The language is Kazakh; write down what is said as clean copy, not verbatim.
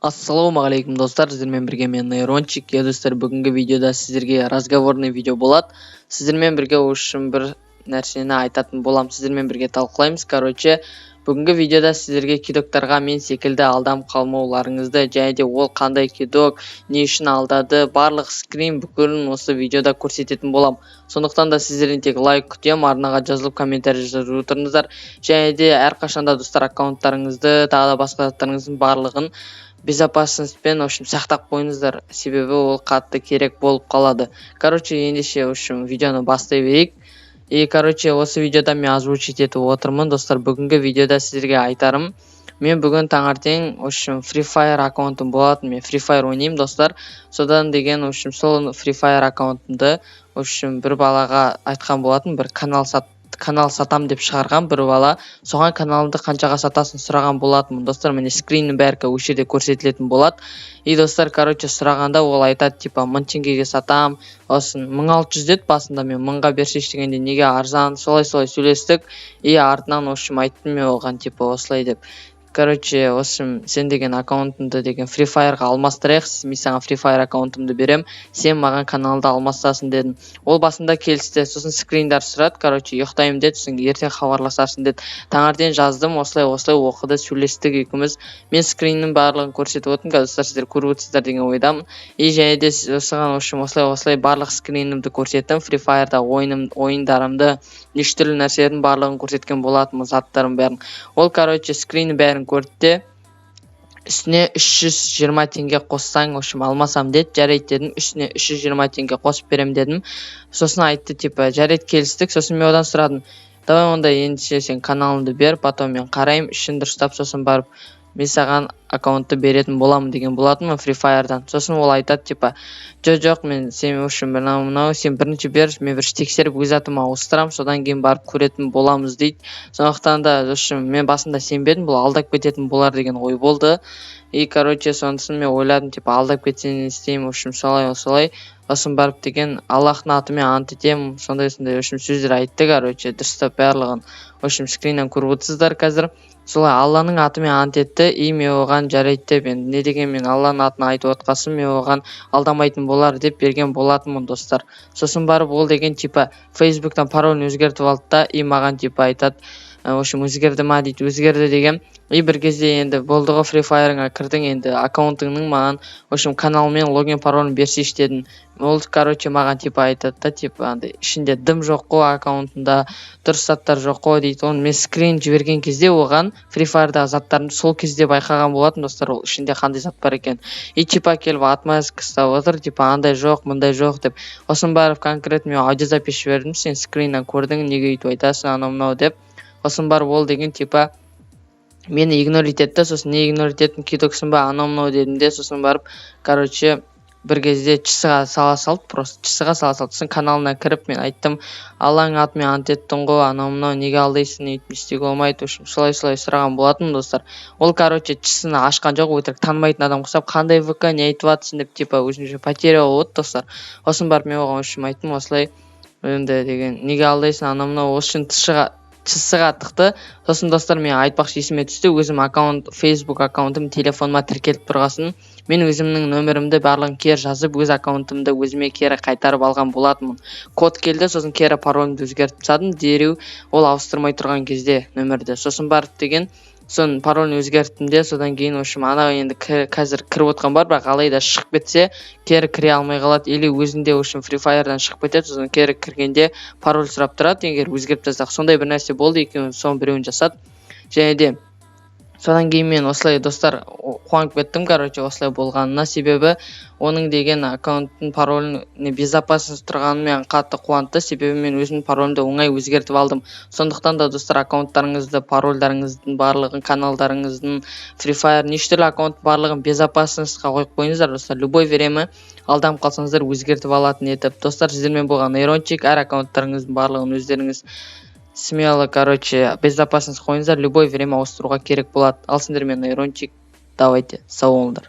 Ассалаумағалейкум достар, сіздермен бірге мен Нейрончик. Достар, бүгінгі видеода сіздерге разговорный видео болады. Сіздермен бірге үшін бір нәрсені айтатын болам. Сіздермен бірге талқылаймыз. Бүгінгі видеода сіздерге кидоктарға мен секілді алдам қалмауларыңызды, және де ол қандай кидок, не үшін алдады, барлық скрин бүкілін осы видеода көрсететін болам. Сондықтан да сіздерден тек лайк күтем, арнаға жазылып комментарий жазып отырыңыздар. Және де әрқашанда достар аккаунттарыңызды, тағы да басқа заттарыңыздың барлығын безопасностьпен сақтап қойыңыздар, себебі ол қатты керек болып қалады. Ендеше видеоны бастай берейік. Осы видеода мен озвучить етіп отырмын. Достар, бүгінгі видеода сіздерге айтарым. Мен бүгін таңертең Free Fire аккаунтым болатын. Мен Free Fire ойнаймын, достар. Содан деген сол Free Fire аккаунтымды бір балаға айтқан болатын, бір канал сатам деп шығарған бір бала. Соған каналымды қаншаға сатасын сұраған болатынмын. Достар, міне скриннің бәрі осы жерде көрсетілетін болады. Достар, сұрағанда ол айтады, типа 1000 теңгеге сатам, осын 1600 деді басында, мен 1000-ға берші дегенде неге арзан, солай сөйлестік. Артынан айттым мен оған, типа осылай деп. Сен деген аккаунтымды деген Free Fire'ға алмастырайық, мен саған Free Fire аккаунтымды берем, сен маған каналды алмастасын дедім. Ол басында келісті, сосын скриндар сұрады, ұйықтаймын деді, сосын ертең хабарласарсың деді. Таңертең жаздым, осылай оқыды, сөйлестік екеуміз. Мен скриннің барлығын көрсетіп отырмын, достар, сіздер көріп отырсыздар деген ойдамын. Және де осыған осылай барлық скринімді көрсеттім, Free Fire'да ойындарымды, неше түрлі нәрселердің барлығын көрсеткен болатынмын, заттарым бәрін. Ол скриннің бәрін көрді де, үстіне 320 теңге қоссаң, алмасам деді. Жарайды дедім, үстіне 320 теңге қосып берем дедім. Сосын айтты, типа, жарайды келістік. Сосын мен одан сұрадым, давай онда ендеше сен каналыңды бер, потом мен қарайым, ішін дұрыстап, сосын барып мен саған аккаунтты беретін боламын деген болатынмын Free Fire'дан. Сосын ол айтады, типа, жоқ, мен сен мынау сен бірінші бер, мен бірінші тексеріп өз атыма ауыстырам, содан кейін барып көретін боламыз дейді. Сондықтан да мен басында сенбедім, бұл алдап кететін болар деген ой болды. Сонысын мен ойладым, типа, алдап кетсен істеймін, солай. Сосын барып деген Аллахтың атымен ант етемін, сондай сөздер айтты, дұрыстап барлығын. Скриннен көріп отырсыздар қазір. Солай Алланың атымен ант етті, мен оған жарайды деп, не деген мен Алланың атын айтып отқасын, мен оған алдамайтын болар деп берген болатынмын, достар. Сосын барып ол деген, типа, Facebook'тан паролін өзгертіп алды да, маған типа айтады, өзгерді ма дейді, өзгерді деген. Бір кезде енді болды ғой, Free Fire'ыңа кірдің, енді аккаунтыңның маған каналмен логин паролін берсейші дедім. Ол маған типа айтады да, типа, ішінде дым жоқ қой аккаунтында, дұрыс заттар жоқ қой дейді. Оны мен скрин жіберген кезде оған Free Fire'дағы заттарын сол кезде байқаған болатын, достар, ол ішінде қандай зат бар екен. Типа келіп отмазка ұстап отыр, типа, андай жоқ, мындай жоқ деп. Осын барып конкретно мен аудиозапись жібердім, сен скриннен көрдің, неге өйтіп айтасың, анау-мынау деп. Осын барып ол деген, типа, мені игнорить етті. Сосын не игнорить еттің, кидоксың ба, анау-мынау дедім де. Сосын барып, бір кезде чысыға сала салды, сосын каналына кіріп мен айттым, Алланың атымен ант еттің ғой, анау-мынау неге алдайсың, істеуге болмайды, солай сұраған болатын, достар. Ол чысыны ашқан жоқ, өтірік танымайтын адам құсап, қандай ВК, не айтып жатсың деп, типа, өзінше потеря болды, достар. Осын барып мен оған айттым, осылай деген, неге алдайсың, анау-мынау, чысыға тықты. Сосын, достар, мен айтпақшы есіме түсті, өзім Facebook аккаунтым телефоныма тіркеліп тұрғасын, мен өзімнің нөмірімді барлығын кері жазып, өз аккаунтымды өзіме кері қайтарып алған болатынмын. Код келді, сосын кері паролімді өзгертіп тастадым, дереу ол ауыстырмай тұрған кезде нөмірді. Сосын барып деген, сосын паролін өзгерттім де, содан кейін ана енді қазір кіріп отқан бар, бірақ алайда шығып кетсе, кері кіре алмай қалады, или өзінде Free Fire'дан шығып кетеді, сосын кері кіргенде пароль сұрап тұрады, егер өзгеріп тастақ. Сондай бір нәрсе болды, екеуін соның біреуін жасады. Және де содан кейін мен осылай, достар, қуанып кеттім, осылай болғанына, себебі оның деген аккаунттың паролін безопасность тұрғанымен қатты қуантты, себебі мен өзімнің паролімді оңай өзгертіп алдым. Сондықтан да, достар, аккаунттарыңызды, парольдарыңыздың барлығын, каналдарыңыздың, Free Fire, неше түрлі аккаунт барлығын безопасностьқа қойып қойыңыздар, достар. Любой время алданып қалсаңыздар өзгертіп алатын етіп. Достар, сіздермен болған Нейрончик, әр аккаунттарыңыздың барлығын өздеріңіз смело, безопасность қойыңыздар, любой время ауыстыруға керек болады. Ал сендермен Нейрончик, давайте, сау болыңдар.